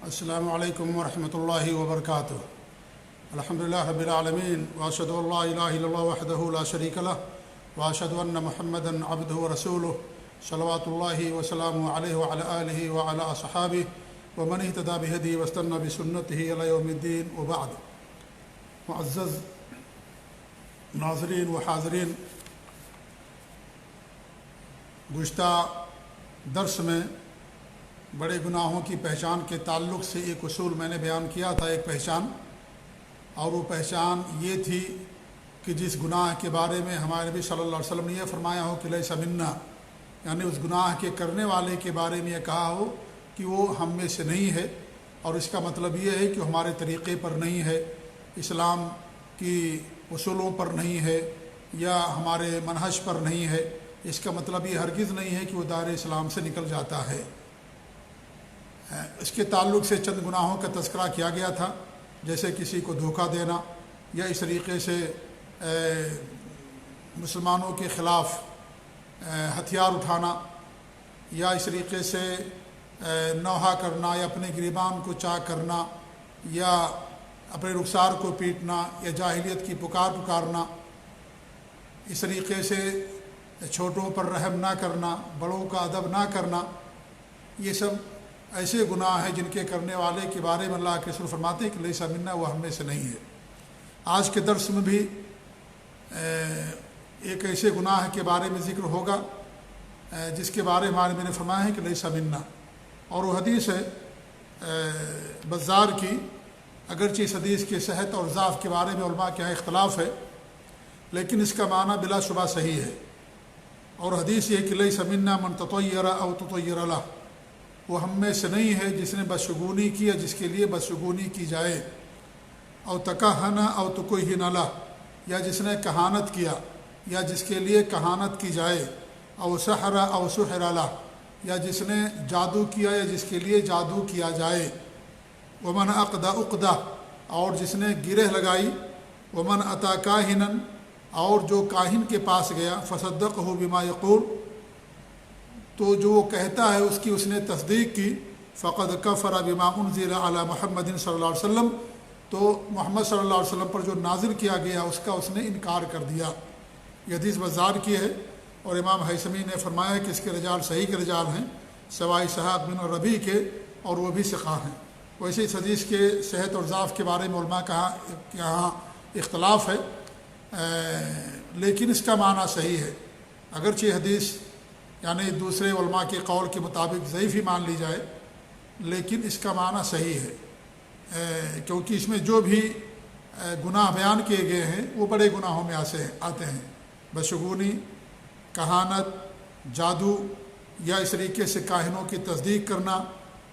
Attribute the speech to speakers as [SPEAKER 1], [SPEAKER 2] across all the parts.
[SPEAKER 1] السلام علیکم ورحمۃ اللہ وبرکاتہ۔ الحمدللہ رب العالمین، واشہد ان لا الہ الا اللہ وحدہ لا شریک لہ، واشہد ان محمدا عبدہ ورسولہ، صلوات اللہ وسلامہ علیہ وعلی آلہ وعلی اصحابہ ومن اہتدی بہدیہ واستنى بسنتہ الی یوم الدین، وبعد۔ معزز ناظرین و حاضرین، گزشتہ درس میں بڑے گناہوں کی پہچان کے تعلق سے ایک اصول میں نے بیان کیا تھا، ایک پہچان، اور وہ پہچان یہ تھی کہ جس گناہ کے بارے میں ہمارے نبی صلی اللہ علیہ وسلم نے یہ فرمایا ہو کہ لیس منا، یعنی اس گناہ کے کرنے والے کے بارے میں یہ کہا ہو کہ وہ ہم میں سے نہیں ہے، اور اس کا مطلب یہ ہے کہ ہمارے طریقے پر نہیں ہے، اسلام کی اصولوں پر نہیں ہے، یا ہمارے منہج پر نہیں ہے۔ اس کا مطلب یہ ہرگز نہیں ہے کہ وہ دائرۂ اسلام سے نکل جاتا ہے۔ اس کے تعلق سے چند گناہوں کا تذکرہ کیا گیا تھا، جیسے کسی کو دھوکہ دینا، یا اس طریقے سے مسلمانوں کے خلاف ہتھیار اٹھانا، یا اس طریقے سے نوحہ کرنا، یا اپنے گریبان کو چاک کرنا، یا اپنے رخسار کو پیٹنا، یا جاہلیت کی پکارنا، اس طریقے سے چھوٹوں پر رحم نہ کرنا، بڑوں کا ادب نہ کرنا۔ یہ سب ایسے گناہ ہیں جن کے کرنے والے کے بارے میں اللہ کے رسول فرماتے ہیں کہ لیس منا، وہ ہم میں سے نہیں ہے۔ آج کے درس میں بھی ایک ایسے گناہ کے بارے میں ذکر ہوگا جس کے بارے میں ہمارے میں نے فرمایا ہے کہ لیس منا، اور وہ حدیث ہے بزار کی۔ اگرچہ اس حدیث کے صحت اور ضعف کے بارے میں علماء کے یہاں اختلاف ہے، لیکن اس کا معنی بلا شبہ صحیح ہے، اور حدیث یہ کہ لیس منا من تطیر او تطیر لہ، وہ ہم میں سے نہیں ہے جس نے بدشگونی کی یا جس کے لیے بدشگونی کی جائے، او تکہن او تکہن لہ، یا جس نے کہانت کیا یا جس کے لیے کہانت کی جائے، او سحر او سحر لہ، یا جس نے جادو کیا یا جس کے لیے جادو کیا جائے، ومن عقد عقدہ، اور جس نے گرہ لگائی، ومن اتی کاہنا، اور جو کاہن کے پاس گیا، فصدقہ بما یقول، تو جو وہ کہتا ہے اس نے تصدیق کی، فقد کفر بما انزل علی محمد صلی اللہ علیہ وسلم، تو محمد صلی اللہ علیہ وسلم پر جو نازل کیا گیا اس کا اس نے انکار کر دیا۔ یہ حدیث بزار کی ہے، اور امام حیثمی نے فرمایا کہ اس کے رجال صحیح کے رجال ہیں، سوائے اسحاق بن ربیع کے، اور وہ بھی ثقہ ہیں۔ ویسے اس حدیث کے صحت اور ضعف کے بارے میں علماء کا یہاں اختلاف ہے، لیکن اس کا معنی صحیح ہے۔ اگرچہ حدیث یعنی دوسرے علماء کے قول کے مطابق ضعیف ہی مان لی جائے، لیکن اس کا معنی صحیح ہے، کیونکہ اس میں جو بھی گناہ بیان کیے گئے ہیں وہ بڑے گناہوں میں آتے ہیں۔ بدشگونی، کہانت، جادو، یا اس طریقے سے کاہنوں کی تصدیق کرنا،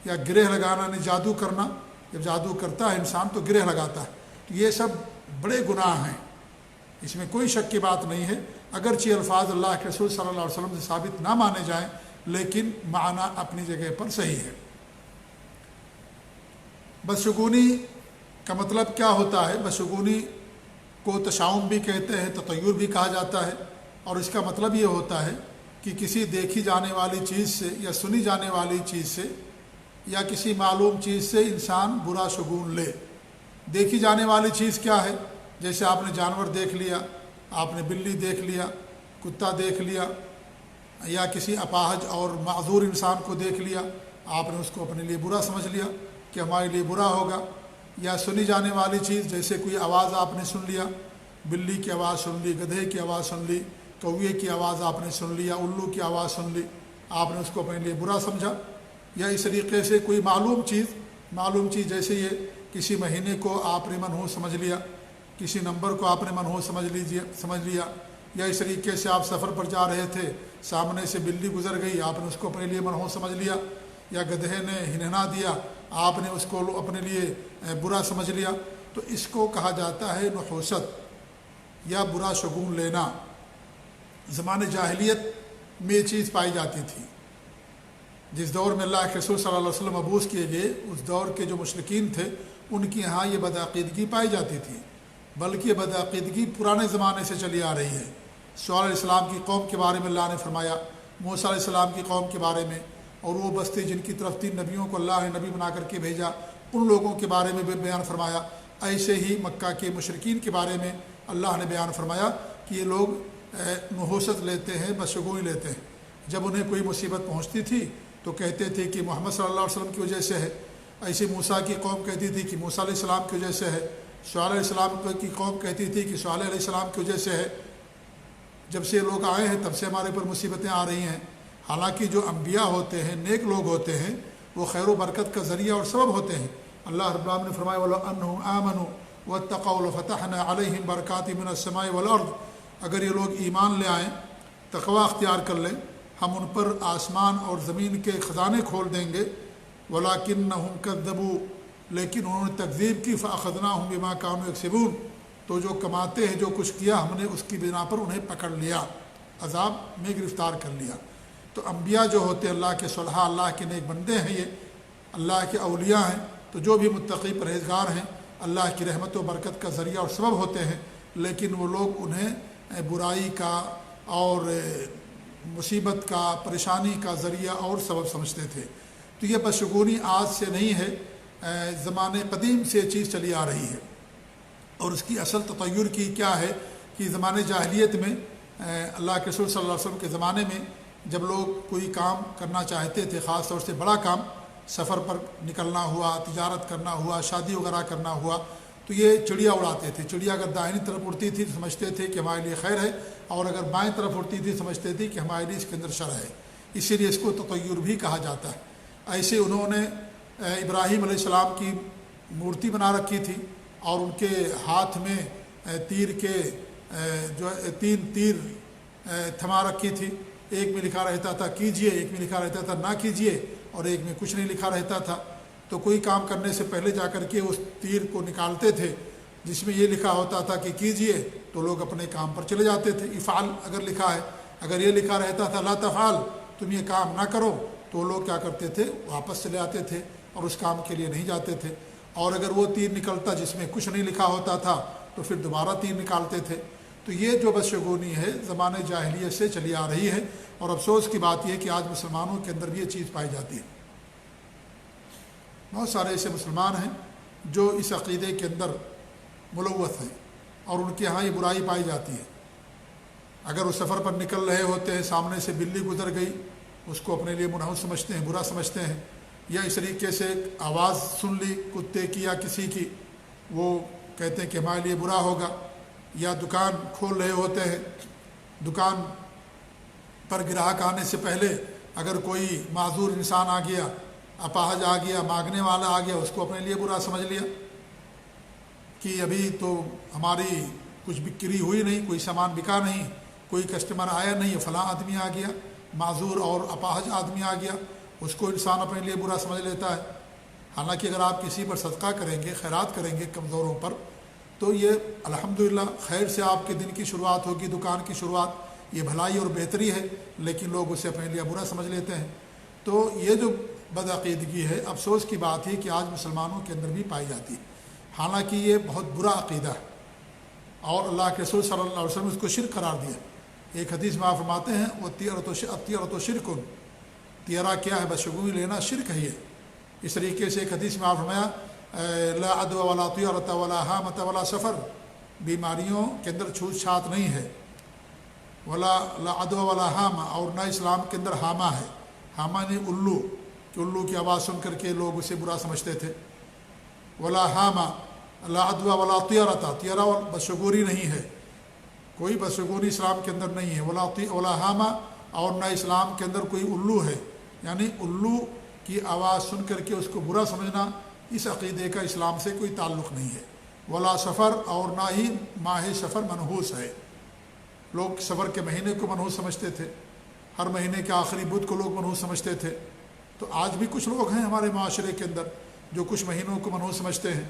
[SPEAKER 1] یا گرہ لگانا، یعنی جادو کرنا۔ جب جادو کرتا ہے انسان تو گرہ لگاتا ہے، تو یہ سب بڑے گناہ ہیں، اس میں کوئی شک کی بات نہیں ہے۔ اگرچہ الفاظ اللہ کے رسول صلی اللہ علیہ وسلم سے ثابت نہ مانے جائیں، لیکن معنی اپنی جگہ پر صحیح ہے۔ بدشگونی کا مطلب کیا ہوتا ہے؟ بدشگونی کو تشاؤم بھی کہتے ہیں، تطیر بھی کہا جاتا ہے، اور اس کا مطلب یہ ہوتا ہے کہ کسی دیکھی جانے والی چیز سے یا سنی جانے والی چیز سے یا کسی معلوم چیز سے انسان برا شگون لے۔ دیکھی جانے والی چیز کیا ہے؟ جیسے آپ نے جانور دیکھ لیا، آپ نے بلی دیکھ لیا، کتا دیکھ لیا، یا کسی اپاہج اور معذور انسان کو دیکھ لیا، آپ نے اس کو اپنے لیے برا سمجھ لیا کہ ہمارے لیے برا ہوگا۔ یا سنی جانے والی چیز، جیسے کوئی آواز آپ نے سن لیا، بلی کی آواز سن لی، گدھے کی آواز سن لی، کوے کی آواز آپ نے سن لی، یا الو کی آواز سن لی، آپ نے اس کو اپنے لیے برا سمجھا۔ یا اس طریقے سے کوئی معلوم چیز جیسے یہ کسی مہینے کو آپ نے منحوس سمجھ لیا، کسی نمبر کو آپ نے منحوس سمجھ لیا، یا اس طریقے سے آپ سفر پر جا رہے تھے، سامنے سے بلی گزر گئی، آپ نے اس کو اپنے لیے منحوس سمجھ لیا، یا گدھے نے ہنہنا دیا، آپ نے اس کو اپنے لیے برا سمجھ لیا، تو اس کو کہا جاتا ہے نحوست یا برا شگون لینا۔ زمانے جاہلیت میں یہ چیز پائی جاتی تھی۔ جس دور میں اللہ کے رسول صلی اللہ علیہ وسلم مبعوث کیے گئے، اس دور کے جو مشرکین تھے ان کی یہاں یہ بدعقیدگی پائی جاتی تھی، بلکہ یہ بدعقیدگی پرانے زمانے سے چلی آ رہی ہے۔ شعیب علیہ السلام کی قوم کے بارے میں اللہ نے فرمایا، موسیٰ علیہ السلام کی قوم کے بارے میں، اور وہ بستی جن کی طرف 3 نبیوں کو اللہ نے نبی بنا کر کے بھیجا ان لوگوں کے بارے میں بیان فرمایا۔ ایسے ہی مکہ کے مشرکین کے بارے میں اللہ نے بیان فرمایا کہ یہ لوگ نحوست لیتے ہیں، بدشگونی لیتے ہیں۔ جب انہیں کوئی مصیبت پہنچتی تھی تو کہتے تھے کہ محمد صلی اللہ علیہ وسلم کی وجہ سے ہے، ایسے موسیٰ کی قوم کہتی تھی کہ موسیٰ علیہ السلام کی وجہ سے ہے، شعیب علیہ السلام کی قوم کہتی تھی کہ شعیب علیہ السلام کی وجہ سے ہے، جب سے لوگ آئے ہیں تب سے ہمارے پر مصیبتیں آ رہی ہیں۔ حالانکہ جو انبیاء ہوتے ہیں، نیک لوگ ہوتے ہیں، وہ خیر و برکت کا ذریعہ اور سبب ہوتے ہیں۔ اللہ رب العالمین نے فرمایا وَلَوْ أَنَّهُمْ آمَنُوا وَاتَّقَوْا لَفَتَحْنَا عَلَيْهِمْ بَرَكَاتٍ مِنَ السَّمَاءِ وَالْأَرْضِ، اگر یہ لوگ ایمان لے آئیں، تقوی اختیار کر لیں، ہم ان پر آسمان اور زمین کے خزانے کھول دیں گے۔ وَلَكِنَّهُمْ كَذَّبُوا، لیکن انہوں نے تکذیب کی، فَأَخَذْنَاهُمْ بِمَا كَانُوا يَكْسِبُونَ، تو جو کماتے ہیں جو کچھ کیا ہم نے اس کی بنا پر انہیں پکڑ لیا، عذاب میں گرفتار کر لیا۔ تو انبیاء جو ہوتے ہیں اللہ کے صلحاء، اللہ کے نیک بندے ہیں، یہ اللہ کے اولیاء ہیں، تو جو بھی متقی پرہیزگار ہیں اللہ کی رحمت و برکت کا ذریعہ اور سبب ہوتے ہیں، لیکن وہ لوگ انہیں برائی کا اور مصیبت کا، پریشانی کا ذریعہ اور سبب سمجھتے تھے۔ تو یہ بدشگونی آج سے نہیں ہے، زمانے قدیم سے یہ چیز چلی آ رہی ہے۔ اور اس کی اصل تطیر کی کیا ہے کہ زمانے جاہلیت میں اللہ کے رسول صلی اللہ علیہ وسلم کے زمانے میں جب لوگ کوئی کام کرنا چاہتے تھے، خاص طور سے بڑا کام، سفر پر نکلنا ہوا، تجارت کرنا ہوا، شادی وغیرہ کرنا ہوا، تو یہ چڑیا اڑاتے تھے۔ چڑیا اگر دائنی طرف اڑتی تھی تو سمجھتے تھے کہ ہمارے لیے خیر ہے، اور اگر بائیں طرف اڑتی تھی سمجھتے تھے کہ ہمارے لیے اس کے اندر شر ہے، اسی لیے اس کو تطیر بھی کہا جاتا ہے۔ ایسے انہوں نے ابراہیم علیہ السلام کی مورتی بنا رکھی تھی، اور ان کے ہاتھ میں تیر کے جو 3 تیر تھما رکھی تھی، ایک میں لکھا رہتا تھا کیجئے، ایک میں لکھا رہتا تھا نہ کیجئے، اور ایک میں کچھ نہیں لکھا رہتا تھا۔ تو کوئی کام کرنے سے پہلے جا کر کے اس تیر کو نکالتے تھے جس میں یہ لکھا ہوتا تھا کہ کیجئے، تو لوگ اپنے کام پر چلے جاتے تھے۔ افعل اگر لکھا ہے، اگر یہ لکھا رہتا تھا لا تفعل، تم یہ کام نہ کرو، تو لوگ کیا کرتے تھے، واپس چلے آتے تھے اور اس کام کے لیے نہیں جاتے تھے۔ اور اگر وہ تیر نکلتا جس میں کچھ نہیں لکھا ہوتا تھا تو پھر دوبارہ تیر نکالتے تھے۔ تو یہ جو بدشگونی ہے زمانے جاہلیت سے چلی آ رہی ہے، اور افسوس کی بات یہ ہے کہ آج مسلمانوں کے اندر بھی یہ چیز پائی جاتی ہے۔ بہت سارے ایسے مسلمان ہیں جو اس عقیدے کے اندر ملوث ہیں، اور ان کے ہاں یہ برائی پائی جاتی ہے۔ اگر وہ سفر پر نکل رہے ہوتے ہیں، سامنے سے بلی گزر گئی، اس کو اپنے لیے منحوس سمجھتے ہیں، برا سمجھتے ہیں، یا اس طریقے سے آواز سن لی کتے کی یا کسی کی، وہ کہتے ہیں کہ ہمارے لیے برا ہوگا۔ یا دکان کھول رہے ہوتے ہیں، دکان پر گراہک آنے سے پہلے اگر کوئی معذور انسان آ گیا، اپاہج آ گیا، مانگنے والا آ گیا، اس کو اپنے لیے برا سمجھ لیا کہ ابھی تو ہماری کچھ بکری ہوئی نہیں، کوئی سامان بکا نہیں، کوئی کسٹمر آیا نہیں، فلاں آدمی آ گیا، معذور اور اپاہج آدمی آ گیا، اس کو انسان اپنے لیے برا سمجھ لیتا ہے۔ حالانکہ اگر آپ کسی پر صدقہ کریں گے، خیرات کریں گے کمزوروں پر، تو یہ الحمدللہ خیر سے آپ کے دن کی شروعات ہوگی، دکان کی شروعات، یہ بھلائی اور بہتری ہے، لیکن لوگ اسے اپنے لیے برا سمجھ لیتے ہیں۔ تو یہ جو بدعقیدگی ہے، افسوس کی بات ہے کہ آج مسلمانوں کے اندر بھی پائی جاتی ہے، حالانکہ یہ بہت برا عقیدہ ہے، اور اللہ کے رسول صلی اللہ علیہ وسلم نے اس کو شرک قرار دیا۔ ایک حدیث میں آپ فرماتے ہیں الطیرۃ شرک، تیرا کیا ہے، بدشگونی لینا شرک ہے۔ یہ اس طریقے سے ایک حدیث میں آپ فرمایا لا عدوى ولا طیرۃ ولا حامۃ ولا سفر، بیماریوں کے اندر چھوت چھات نہیں ہے، ولا لا عدوى ولا حامہ، اور نہ اسلام کے اندر حامہ ہے۔ حامہ نے الو، کہ الو کی آواز سن کر کے لوگ اسے برا سمجھتے تھے۔ ولا حامہ لا عدوى ولا طیرۃ، طیرہ بدشگونی نہیں ہے، کوئی بدشگونی اسلام کے اندر نہیں ہے۔ ولا حامہ، اور نہ اسلام کے اندر کوئی الو ہے، یعنی الو کی آواز سن کر کے اس کو برا سمجھنا، اس عقیدے کا اسلام سے کوئی تعلق نہیں ہے۔ ولا سفر، اور نہ ہی ماہ سفر منحوس ہے، لوگ سفر کے مہینے کو منحوس سمجھتے تھے، ہر مہینے کے آخری بدھ کو لوگ منحوس سمجھتے تھے۔ تو آج بھی کچھ لوگ ہیں ہمارے معاشرے کے اندر جو کچھ مہینوں کو منحوس سمجھتے ہیں۔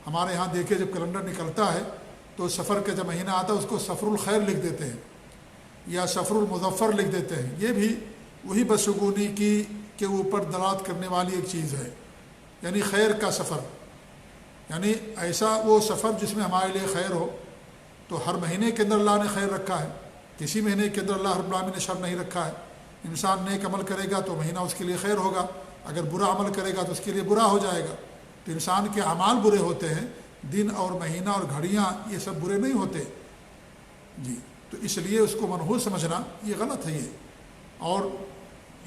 [SPEAKER 1] ہمارے ہاں دیکھیں جب کیلنڈر نکلتا ہے تو سفر کا جب مہینہ آتا ہے اس کو سفر الخیر لکھ دیتے ہیں یا سفر المظفر لکھ دیتے ہیں۔ یہ بھی وہی بدشگونی کی کے اوپر دلالت کرنے والی ایک چیز ہے، یعنی خیر کا سفر، یعنی ایسا وہ سفر جس میں ہمارے لیے خیر ہو۔ تو ہر مہینے کے اندر اللہ نے خیر رکھا ہے، کسی مہینے کے اندر اللہ رب العالمین نے شر نہیں رکھا ہے۔ انسان نیک عمل کرے گا تو مہینہ اس کے لیے خیر ہوگا، اگر برا عمل کرے گا تو اس کے لیے برا ہو جائے گا۔ تو انسان کے اعمال برے ہوتے ہیں، دن اور مہینہ اور گھڑیاں یہ سب برے نہیں ہوتے جی۔ تو اس لیے اس کو منحوس سمجھنا یہ غلط ہے اور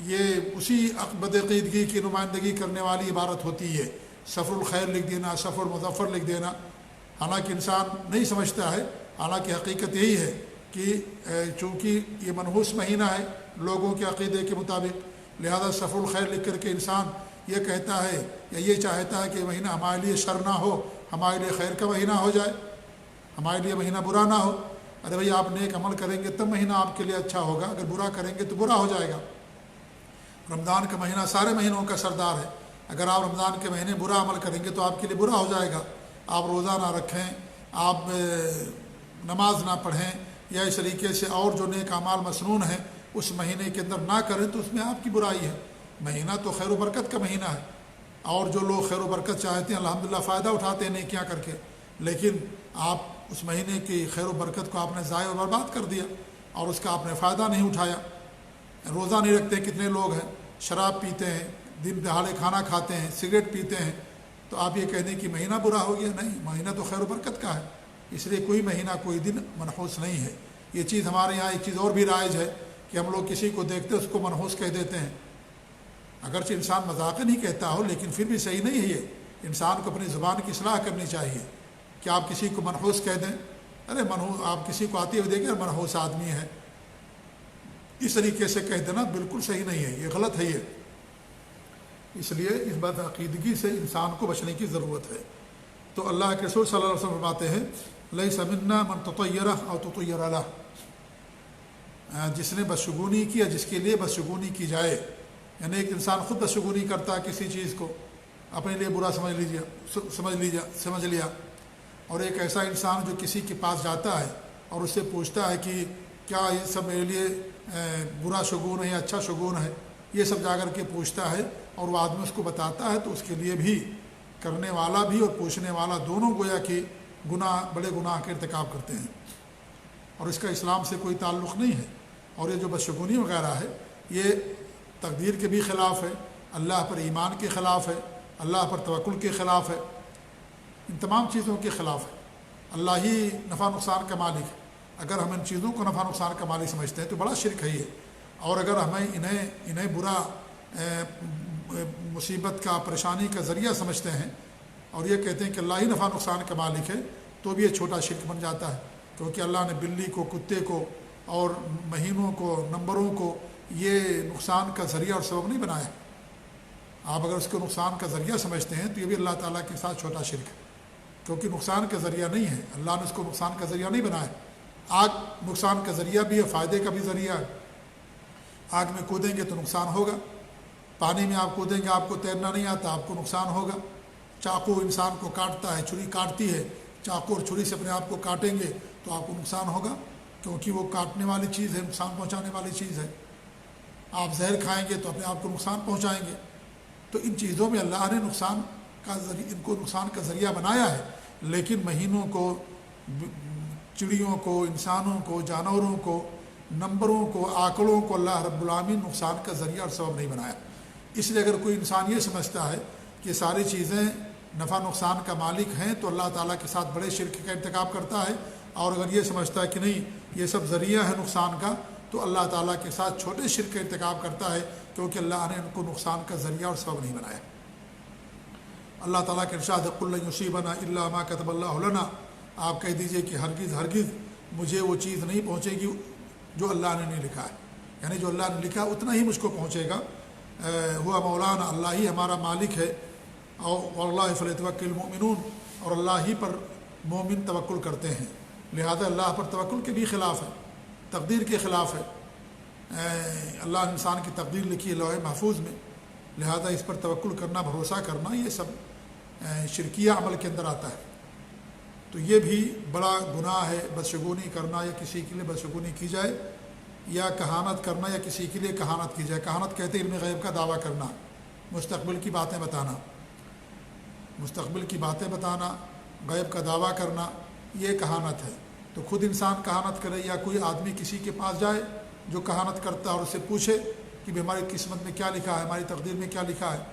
[SPEAKER 1] یہ اسی بد عقیدگی کی نمائندگی کرنے والی عبارت ہوتی ہے، سفر الخیر لکھ دینا، سفر المظفر لکھ دینا، حالانکہ انسان نہیں سمجھتا ہے، حالانکہ حقیقت یہی ہے کہ چونکہ یہ منحوس مہینہ ہے لوگوں کے عقیدے کے مطابق، لہذا سفر الخیر لکھ کر کے انسان یہ کہتا ہے یا یہ چاہتا ہے کہ مہینہ ہمارے لیے شر نہ ہو، ہمارے لیے خیر کا مہینہ ہو جائے، ہمارے لیے مہینہ برا نہ ہو۔ ارے بھائی آپ نیک عمل کریں گے تب مہینہ آپ کے لیے اچھا ہوگا، اگر برا کریں گے تو برا ہو جائے گا۔ رمضان کا مہینہ سارے مہینوں کا سردار ہے، اگر آپ رمضان کے مہینے برا عمل کریں گے تو آپ کے لیے برا ہو جائے گا، آپ روزہ نہ رکھیں، آپ نماز نہ پڑھیں یا اس طریقے سے اور جو نیک اعمال مسنون ہیں اس مہینے کے اندر نہ کریں تو اس میں آپ کی برائی ہے۔ مہینہ تو خیر و برکت کا مہینہ ہے اور جو لوگ خیر و برکت چاہتے ہیں الحمدللہ فائدہ اٹھاتے ہیں نیکیاں کر کے، لیکن آپ اس مہینے کی خیر و برکت کو آپ نے ضائع و برباد کر دیا اور اس کا آپ نے فائدہ نہیں اٹھایا۔ روزہ نہیں رکھتے کتنے لوگ ہیں، شراب پیتے ہیں، دن دہاڑے کھانا کھاتے ہیں، سگریٹ پیتے ہیں، تو آپ یہ کہہ دیں کہ مہینہ برا ہو گیا؟ نہیں، مہینہ تو خیر و برکت کا ہے، اس لیے کوئی مہینہ کوئی دن منحوس نہیں ہے۔ یہ چیز ہمارے یہاں ایک چیز اور بھی رائج ہے کہ ہم لوگ کسی کو دیکھتے اس کو منحوس کہہ دیتے ہیں، اگرچہ انسان مذاق نہیں کہتا ہو لیکن پھر بھی صحیح نہیں ہے یہ، انسان کو اپنی زبان کی اصلاح کرنی چاہیے کہ آپ کسی کو منحوس کہہ دیں، ارے منحوس آپ کسی کو آتے ہوئے دیکھیں منحوس آدمی ہے، اس طریقے سے کہہ دینا بالکل صحیح نہیں ہے، یہ غلط ہے یہ، اس لیے اس بد عقیدگی سے انسان کو بچنے کی ضرورت ہے۔ تو اللہ کے رسول صلی اللہ علیہ وسلم فرماتے ہیں لیس منا من تطیر او تطیر له، جس نے بدشگونی کی یا جس کے لیے بدشگونی کی جائے، یعنی ایک انسان خود بدشگونی کرتا ہے کسی چیز کو اپنے لیے برا سمجھ لیا، اور ایک ایسا انسان جو کسی کے پاس جاتا ہے اور اس سے پوچھتا ہے کہ کیا یہ سب میرے لیے برا شگون ہے یا اچھا شگون ہے، یہ سب جا کر کے پوچھتا ہے اور وہ آدمی اس کو بتاتا ہے، تو اس کے لیے بھی کرنے والا بھی اور پوچھنے والا دونوں گویا کہ گناہ بڑے گناہ کا ارتکاب کرتے ہیں، اور اس کا اسلام سے کوئی تعلق نہیں ہے۔ اور یہ جو بدشگونی وغیرہ ہے یہ تقدیر کے بھی خلاف ہے، اللہ پر ایمان کے خلاف ہے، اللہ پر توکل کے خلاف ہے، ان تمام چیزوں کے خلاف ہے۔ اللہ ہی نفع نقصان کا مالک ہے، اگر ہم ان چیزوں کو نفع نقصان کا مالک سمجھتے ہیں تو بڑا شرک ہے یہ، اور اگر ہمیں انہیں برا مصیبت کا پریشانی کا ذریعہ سمجھتے ہیں اور یہ کہتے ہیں کہ اللہ ہی نفع نقصان کا مالک ہے، تو بھی یہ چھوٹا شرک بن جاتا ہے، کیونکہ اللہ نے بلی کو، کتے کو اور مہینوں کو، نمبروں کو یہ نقصان کا ذریعہ اور سبب نہیں بنایا۔ آپ اگر اس کو نقصان کا ذریعہ سمجھتے ہیں تو یہ بھی اللہ تعالیٰ کے ساتھ چھوٹا شرک ہے، کیونکہ نقصان کا ذریعہ نہیں ہے، اللہ نے اس کو نقصان کا ذریعہ نہیں بنایا۔ آگ نقصان کا ذریعہ بھی ہے، فائدے کا بھی ذریعہ ہے، آگ میں کودیں گے تو نقصان ہوگا، پانی میں آپ کودیں گے آپ کو تیرنا نہیں آتا آپ کو نقصان ہوگا، چاقو انسان کو کاٹتا ہے، چھری کاٹتی ہے، چاقو اور چھری سے اپنے آپ کو کاٹیں گے تو آپ کو نقصان ہوگا، کیونکہ وہ کاٹنے والی چیز ہے، نقصان پہنچانے والی چیز ہے۔ آپ زہر کھائیں گے تو اپنے آپ کو نقصان پہنچائیں گے۔ تو ان چیزوں میں اللہ نے نقصان کا ذریعہ، ان کو نقصان کا ذریعہ بنایا ہے، لیکن مہینوں کو، چڑیوں کو، انسانوں کو، جانوروں کو، نمبروں کو، آنکڑوں کو اللہ رب العالمین نقصان کا ذریعہ اور سبب نہیں بنایا۔ اس لیے اگر کوئی انسان یہ سمجھتا ہے کہ ساری چیزیں نفع نقصان کا مالک ہیں تو اللہ تعالیٰ کے ساتھ بڑے شرک کا ارتکاب کرتا ہے، اور اگر یہ سمجھتا ہے کہ نہیں یہ سب ذریعہ ہے نقصان کا تو اللہ تعالیٰ کے ساتھ چھوٹے شرک کا ارتکاب کرتا ہے، کیونکہ اللہ نے ان کو نقصان کا ذریعہ اور سبب نہیں بنایا۔ اللہ تعالیٰ کے ارشاد قل لن یصیبنا الا ما کتب اللہ لنا، آپ کہہ دیجئے کہ ہرگز مجھے وہ چیز نہیں پہنچے گی جو اللہ نے نہیں لکھا ہے، یعنی جو اللہ نے لکھا اتنا ہی مجھ کو پہنچے گا۔ ہوا مولانا، اللہ ہی ہمارا مالک ہے، اور واللہ فلیتوکل المؤمنون، اور اللہ ہی پر مومن توکل کرتے ہیں، لہذا اللہ پر توکل کے بھی خلاف ہے، تقدیر کے خلاف ہے۔ اللہ نے انسان کی تقدیر لکھی ہے لوح محفوظ میں، لہذا اس پر توکل کرنا، بھروسہ کرنا، یہ سب شرکیہ عمل کے اندر آتا ہے۔ تو یہ بھی بڑا گناہ ہے، بدشگونی کرنا یا کسی کے لیے بدشگونی کی جائے، یا کہانت کرنا یا کسی کے لیے کہانت کی جائے۔ کہانت کہتے ہیں علم غیب کا دعویٰ کرنا، مستقبل کی باتیں بتانا، مستقبل کی باتیں بتانا، غیب کا دعویٰ کرنا، یہ کہانت ہے۔ تو خود انسان کہانت کرے یا کوئی آدمی کسی کے پاس جائے جو کہانت کرتا ہے اور اسے پوچھے کہ ہماری قسمت میں کیا لکھا ہے، ہماری تقدیر میں کیا لکھا ہے۔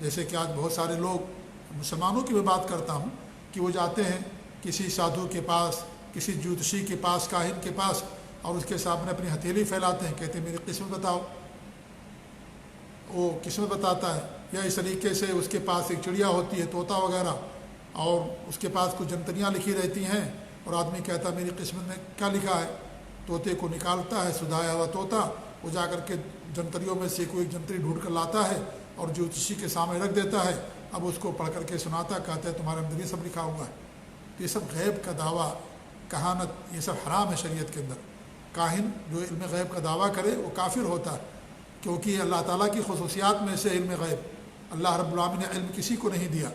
[SPEAKER 1] جیسے کہ آج بہت سارے لوگ، مسلمانوں کی بھی بات کرتا ہوں، کہ وہ جاتے ہیں کسی سادھو کے پاس، کسی جوتشی کے پاس، کاہن کے پاس، اور اس کے سامنے اپنی ہتھیلی پھیلاتے ہیں، کہتے ہیں میری قسمت بتاؤ۔ وہ قسمت بتاتا ہے۔ یا اس طریقے سے اس کے پاس ایک چڑیا ہوتی ہے، طوطا وغیرہ، اور اس کے پاس کچھ جنتریاں لکھی رہتی ہیں، اور آدمی کہتا ہے میری قسمت میں کیا لکھا ہے۔ طوطے کو نکالتا ہے، سدھایا ہوا طوطا، وہ جا کر کے جنتریوں میں سے کوئی جنتری ڈھونڈ کر لاتا ہے اور جوتشی کے سامنے رکھ دیتا ہے۔ اب اس کو پڑھ کر کے سناتا، کہتا ہے تمہارے اندر یہ سب لکھا ہوا ہے۔ تو یہ سب غیب کا دعویٰ، کہانت، یہ سب حرام ہے شریعت کے اندر۔ کاہن جو علم غیب کا دعویٰ کرے وہ کافر ہوتا ہے، کیونکہ اللہ تعالیٰ کی خصوصیات میں سے علم غیب، اللہ رب العالمین نے علم کسی کو نہیں دیا،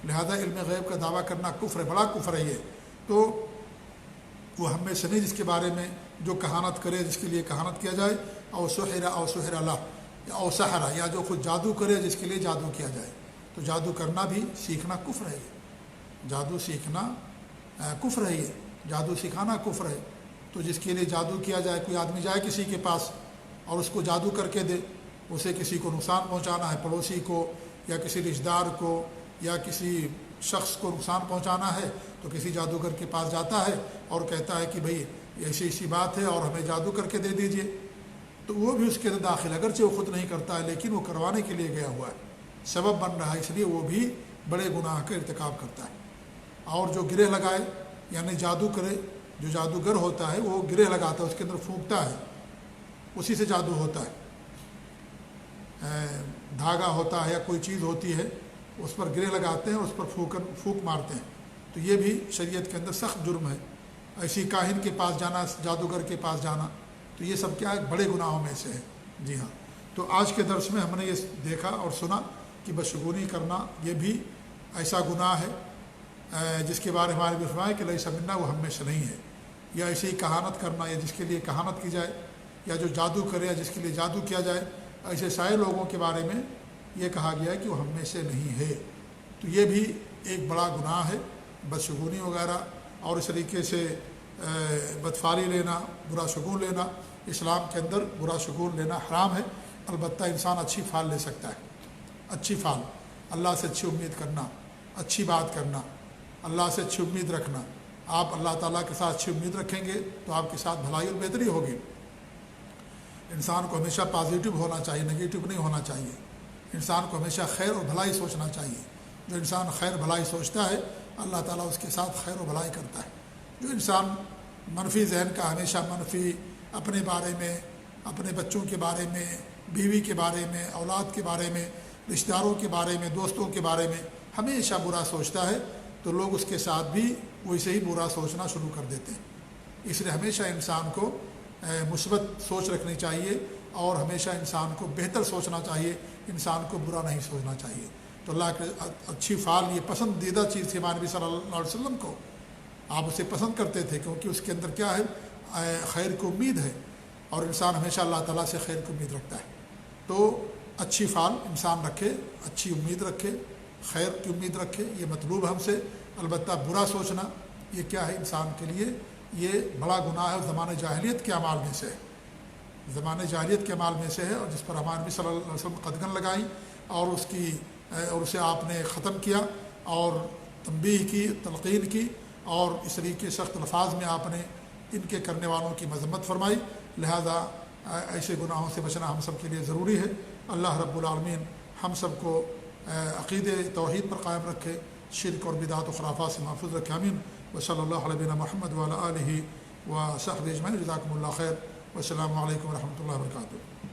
[SPEAKER 1] لہذا علم غیب کا دعویٰ کرنا کفر ہے، بڑا کفر ہے یہ۔ تو وہ ہم میں سے نہیں جس کے بارے میں جو کہانت کرے، جس کے لیے کہانت کیا جائے، او سحر اللہ، یا او سحرا، یا جو خود جادو کرے جس کے لیے جادو کیا جائے۔ تو جادو کرنا بھی سیکھنا کفر ہے، یہ جادو سیکھنا کفر ہے، یہ جادو سکھانا کفر ہے۔ تو جس کے لیے جادو کیا جائے، کوئی آدمی جائے کسی کے پاس اور اس کو جادو کر کے دے، اسے کسی کو نقصان پہنچانا ہے، پڑوسی کو یا کسی رشتہ دار کو یا کسی شخص کو نقصان پہنچانا ہے، تو کسی جادوگر کے پاس جاتا ہے اور کہتا ہے کہ بھئی ایسی ایسی بات ہے اور ہمیں جادو کر کے دے دیجئے، تو وہ بھی اس کے اندر داخل، اگرچہ وہ خود نہیں کرتا ہے لیکن وہ کروانے کے لیے گیا ہوا ہے، سبب بن رہا ہے، اس لیے وہ بھی بڑے گناہ کا ارتکاب کرتا ہے۔ اور جو گرہ لگائے، یعنی جادو کرے، جو جادوگر ہوتا ہے وہ گرہ لگاتا ہے، اس کے اندر پھونکتا ہے، اسی سے جادو ہوتا ہے۔ دھاگا ہوتا ہے یا کوئی چیز ہوتی ہے، اس پر گرہ لگاتے ہیں اور اس پر پھونک مارتے ہیں، تو یہ بھی شریعت کے اندر سخت جرم ہے۔ ایسی کاہن کے پاس جانا، جادوگر کے پاس جانا، تو یہ سب کیا ہے، بڑے گناہوں میں سے ہے۔ جی ہاں، تو آج کے درس میں ہم نے یہ دیکھا اور سنا کہ بدشگونی کرنا یہ بھی ایسا گناہ ہے جس کے بارے میں ہمارے بھی فرمایا کہ لیس منا، وہ ہم میں سے نہیں ہے۔ یا ایسی کہانت کرنا، یا جس کے لیے کہانت کی جائے، یا جو جادو کرے یا جس کے لیے جادو کیا جائے، ایسے سارے لوگوں کے بارے میں یہ کہا گیا ہے کہ وہ ہم میں سے نہیں ہے۔ تو یہ بھی ایک بڑا گناہ ہے، بدشگونی وغیرہ، اور اس طریقے سے بدفعلی لینا، برا شگون لینا۔ اسلام کے اندر برا شگون لینا حرام ہے، البتہ انسان اچھی فعل لے سکتا ہے، اچھی فعل، اللہ سے اچھی امید کرنا، اچھی بات کرنا، اللہ سے اچھی امید رکھنا۔ آپ اللہ تعالیٰ کے ساتھ اچھی امید رکھیں گے تو آپ کے ساتھ بھلائی اور بہتری ہوگی۔ انسان کو ہمیشہ پازیٹیو ہونا چاہیے، نگیٹو نہیں ہونا چاہیے۔ انسان کو ہمیشہ خیر اور بھلائی سوچنا چاہیے۔ جو انسان خیر بھلائی سوچتا ہے، اللہ تعالیٰ اس کے ساتھ خیر و بھلائی کرتا ہے۔ جو انسان منفی ذہن کا، ہمیشہ منفی، اپنے بارے میں، اپنے بچوں کے بارے میں، بیوی کے بارے میں، اولاد کے بارے میں، رشتہ داروں کے بارے میں، دوستوں کے بارے میں ہمیشہ برا سوچتا ہے، تو لوگ اس کے ساتھ بھی ویسے ہی برا سوچنا شروع کر دیتے ہیں۔ اس لیے ہمیشہ انسان کو مثبت سوچ رکھنی چاہیے، اور ہمیشہ انسان کو بہتر سوچنا چاہیے، انسان کو برا نہیں سوچنا چاہیے۔ تو اللہ کے اچھی فعال، یہ پسندیدہ چیز تھی ہمارے نبی صلی اللہ علیہ وسلم کو، آپ اسے پسند کرتے تھے، کیونکہ اس کے اندر کیا ہے، خیر کی امید ہے، اور انسان ہمیشہ اللہ تعالیٰ سے خیر کی امید رکھتا ہے۔ تو اچھی فعال انسان رکھے، اچھی امید رکھے، خیر کی امید رکھے، یہ مطلوب ہم سے۔ البتہ برا سوچنا یہ کیا ہے، انسان کے لیے یہ بڑا گناہ ہے، اور زمانہ جاہلیت کے اعمال میں سے ہے، زمانہ جاہلیت کے اعمال میں سے ہے، اور جس پر ہمارے نبی صلی اللہ علیہ وسلم قدغن لگائیں، اور اسے آپ نے ختم کیا، اور تنبیہ کی، تلقین کی، اور اس طریقے سخت الفاظ میں آپ نے ان کے کرنے والوں کی مذمت فرمائی۔ لہذا ایسے گناہوں سے بچنا ہم سب کے لیے ضروری ہے۔ اللہ رب العالمین ہم سب کو عقید توحید پر قائم رکھے، شرک اور بدعت و خرافات سے محفوظ رکھے، آمین۔ وصلی اللہ علیہ محمد وعلی آلہ وصحبہ اجمعین۔ جزاکم اللہ خیر، والسلام علیکم ورحمۃ اللہ وبرکاتہ۔